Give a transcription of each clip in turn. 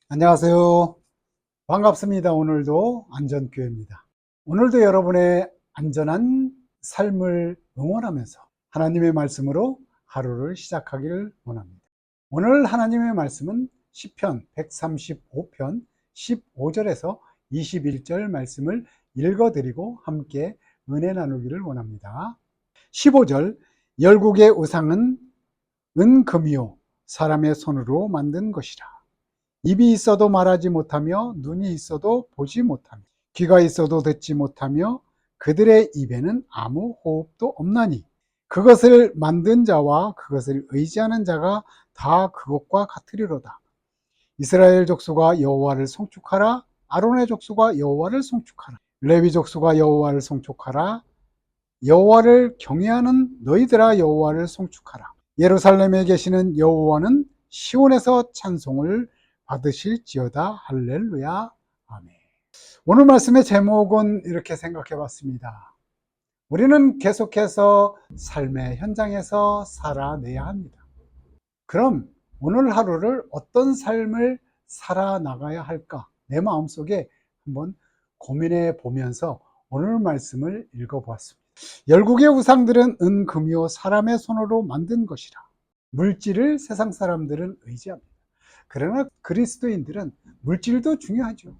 안녕하세요. 반갑습니다. 오늘도 안전교회입니다. 오늘도 여러분의 안전한 삶을 응원하면서 하나님의 말씀으로 하루를 시작하기를 원합니다. 오늘 하나님의 말씀은 시편 135편 15절에서 21절 말씀을 읽어드리고 함께 은혜 나누기를 원합니다. 15절, 열국의 우상은 은금이요 사람의 손으로 만든 것이라. 입이 있어도 말하지 못하며 눈이 있어도 보지 못하며 귀가 있어도 듣지 못하며 그들의 입에는 아무 호흡도 없나니 그것을 만든 자와 그것을 의지하는 자가 다 그것과 같으리로다. 이스라엘 족속아 여호와를 송축하라. 아론의 족속아 여호와를 송축하라. 레위 족속아 여호와를 송축하라. 여호와를 경외하는 너희들아 여호와를 송축하라. 예루살렘에 계시는 여호와는 시온에서 찬송을 받으실지어다. 할렐루야. 아멘. 오늘 말씀의 제목은 이렇게 생각해 봤습니다. 우리는 계속해서 삶의 현장에서 살아내야 합니다. 그럼 오늘 하루를 어떤 삶을 살아나가야 할까? 내 마음속에 한번 고민해 보면서 오늘 말씀을 읽어 보았습니다. 열국의 우상들은 은, 금이요 사람의 손으로 만든 것이라. 물질을 세상 사람들은 의지합니다. 그러나 그리스도인들은 물질도 중요하죠.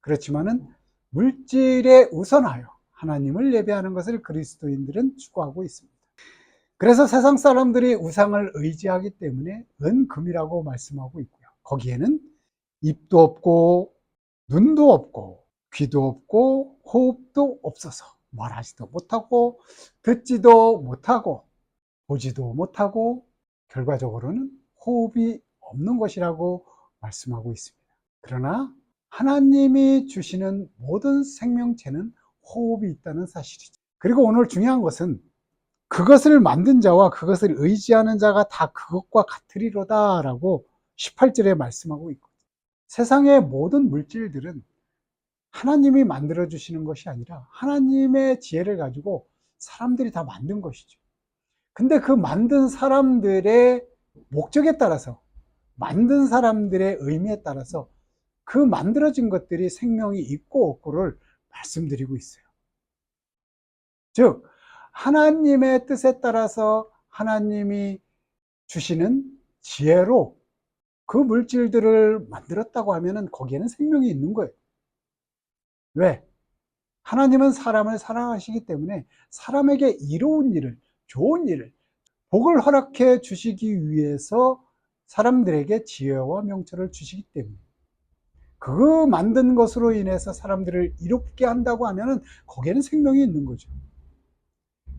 그렇지만은 물질에 우선하여 하나님을 예배하는 것을 그리스도인들은 추구하고 있습니다. 그래서 세상 사람들이 우상을 의지하기 때문에 은, 금이라고 말씀하고 있고요. 거기에는 입도 없고 눈도 없고 귀도 없고 호흡도 없어서 말하지도 못하고 듣지도 못하고 보지도 못하고 결과적으로는 호흡이 없는 것이라고 말씀하고 있습니다. 그러나 하나님이 주시는 모든 생명체는 호흡이 있다는 사실이죠. 그리고 오늘 중요한 것은 그것을 만든 자와 그것을 의지하는 자가 다 그것과 같으리로다 라고 18절에 말씀하고 있거든요. 세상의 모든 물질들은 하나님이 만들어 주시는 것이 아니라 하나님의 지혜를 가지고 사람들이 다 만든 것이죠. 근데 그 만든 사람들의 목적에 따라서, 만든 사람들의 의미에 따라서 그 만들어진 것들이 생명이 있고 없고를 말씀드리고 있어요. 즉 하나님의 뜻에 따라서 하나님이 주시는 지혜로 그 물질들을 만들었다고 하면 거기에는 생명이 있는 거예요. 왜? 하나님은 사람을 사랑하시기 때문에 사람에게 이로운 일을, 좋은 일을, 복을 허락해 주시기 위해서 사람들에게 지혜와 명철을 주시기 때문에 그 만든 것으로 인해서 사람들을 이롭게 한다고 하면 거기에는 생명이 있는 거죠.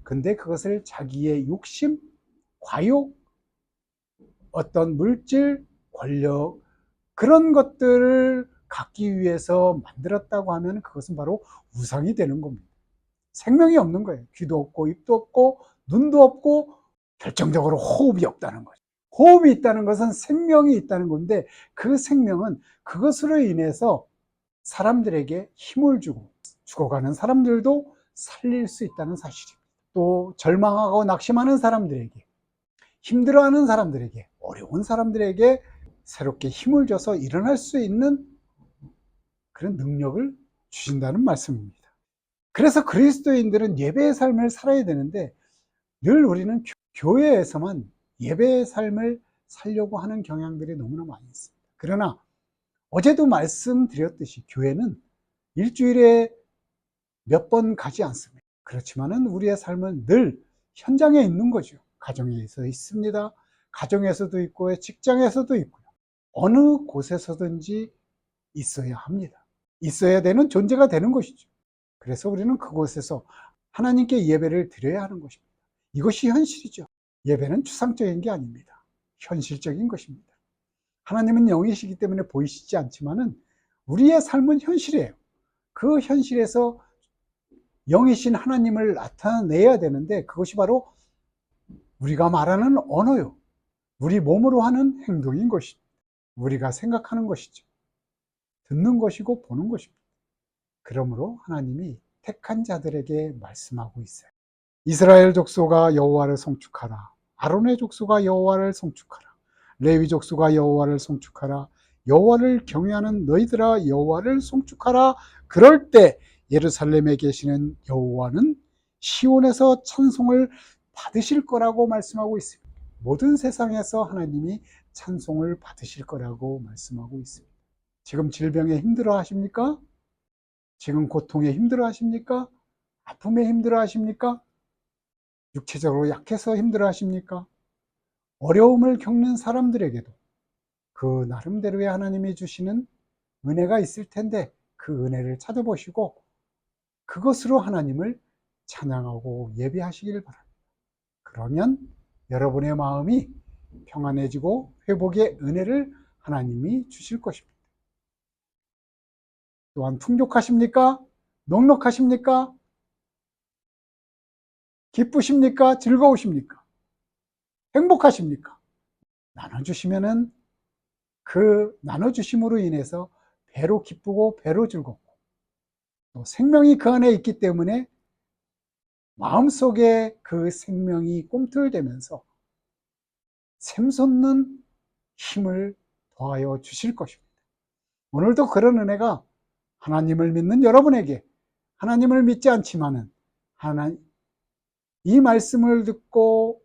근데 그것을 자기의 욕심, 과욕, 어떤 물질, 권력 그런 것들을 갖기 위해서 만들었다고 하면 그것은 바로 우상이 되는 겁니다. 생명이 없는 거예요. 귀도 없고 입도 없고 눈도 없고 결정적으로 호흡이 없다는 거죠. 호흡이 있다는 것은 생명이 있다는 건데 그 생명은 그것으로 인해서 사람들에게 힘을 주고 죽어가는 사람들도 살릴 수 있다는 사실입니다. 또 절망하고 낙심하는 사람들에게, 힘들어하는 사람들에게, 어려운 사람들에게 새롭게 힘을 줘서 일어날 수 있는 그런 능력을 주신다는 말씀입니다. 그래서 그리스도인들은 예배의 삶을 살아야 되는데 늘 우리는 교회에서만 예배의 삶을 살려고 하는 경향들이 너무나 많이 있습니다. 그러나 어제도 말씀드렸듯이 교회는 일주일에 몇 번 가지 않습니다. 그렇지만은 우리의 삶은 늘 현장에 있는 거죠. 가정에서 있습니다. 가정에서도 있고 직장에서도 있고요. 어느 곳에서든지 있어야 합니다. 있어야 되는 존재가 되는 것이죠. 그래서 우리는 그곳에서 하나님께 예배를 드려야 하는 것입니다. 이것이 현실이죠. 예배는 추상적인 게 아닙니다. 현실적인 것입니다. 하나님은 영이시기 때문에 보이시지 않지만은 우리의 삶은 현실이에요. 그 현실에서 영이신 하나님을 나타내야 되는데 그것이 바로 우리가 말하는 언어요. 우리 몸으로 하는 행동인 것이죠. 우리가 생각하는 것이죠. 듣는 것이고 보는 것입니다. 그러므로 하나님이 택한 자들에게 말씀하고 있어요. 이스라엘 족속아 여호와를 송축하라. 아론의 족속아 여호와를 송축하라. 레위 족속아 여호와를 송축하라. 여호와를 경외하는 너희들아 여호와를 송축하라. 그럴 때 예루살렘에 계시는 여호와는 시온에서 찬송을 받으실 거라고 말씀하고 있습니다. 모든 세상에서 하나님이 찬송을 받으실 거라고 말씀하고 있습니다. 지금 질병에 힘들어 하십니까? 지금 고통에 힘들어 하십니까? 아픔에 힘들어 하십니까? 육체적으로 약해서 힘들어 하십니까? 어려움을 겪는 사람들에게도 그 나름대로의 하나님이 주시는 은혜가 있을 텐데 그 은혜를 찾아보시고 그것으로 하나님을 찬양하고 예배하시길 바랍니다. 그러면 여러분의 마음이 평안해지고 회복의 은혜를 하나님이 주실 것입니다. 또한 풍족하십니까? 넉넉하십니까? 기쁘십니까? 즐거우십니까? 행복하십니까? 나눠주시면은 그 나눠주심으로 인해서 배로 기쁘고 배로 즐겁고 또 생명이 그 안에 있기 때문에 마음속에 그 생명이 꿈틀대면서 샘솟는 힘을 더하여 주실 것입니다. 오늘도 그런 은혜가 하나님을 믿는 여러분에게, 하나님을 믿지 않지만은 이 말씀을 듣고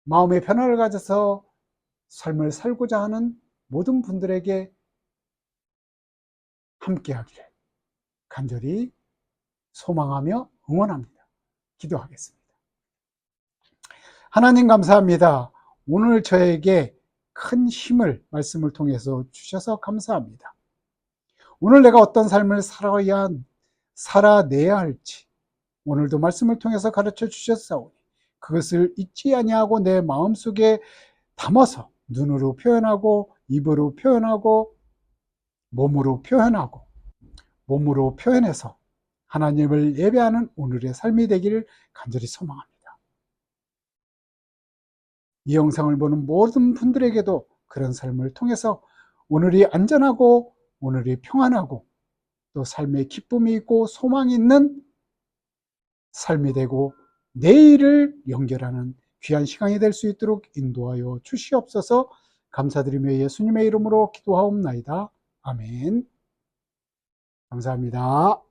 마음의 변화를 가져서 삶을 살고자 하는 모든 분들에게 함께하기를 간절히 소망하며 응원합니다. 기도하겠습니다. 하나님 감사합니다. 오늘 저에게 큰 힘을 말씀을 통해서 주셔서 감사합니다. 오늘 내가 어떤 삶을 살아내야 할지 오늘도 말씀을 통해서 가르쳐 주셨사오니 그것을 잊지 아니하고 내 마음속에 담아서 눈으로 표현하고 입으로 표현하고 몸으로 표현해서 하나님을 예배하는 오늘의 삶이 되기를 간절히 소망합니다. 이 영상을 보는 모든 분들에게도 그런 삶을 통해서 오늘이 안전하고 오늘이 평안하고 또 삶에 기쁨이 있고 소망이 있는 삶이 되고 내일을 연결하는 귀한 시간이 될 수 있도록 인도하여 주시옵소서. 감사드리며 예수님의 이름으로 기도하옵나이다. 아멘. 감사합니다.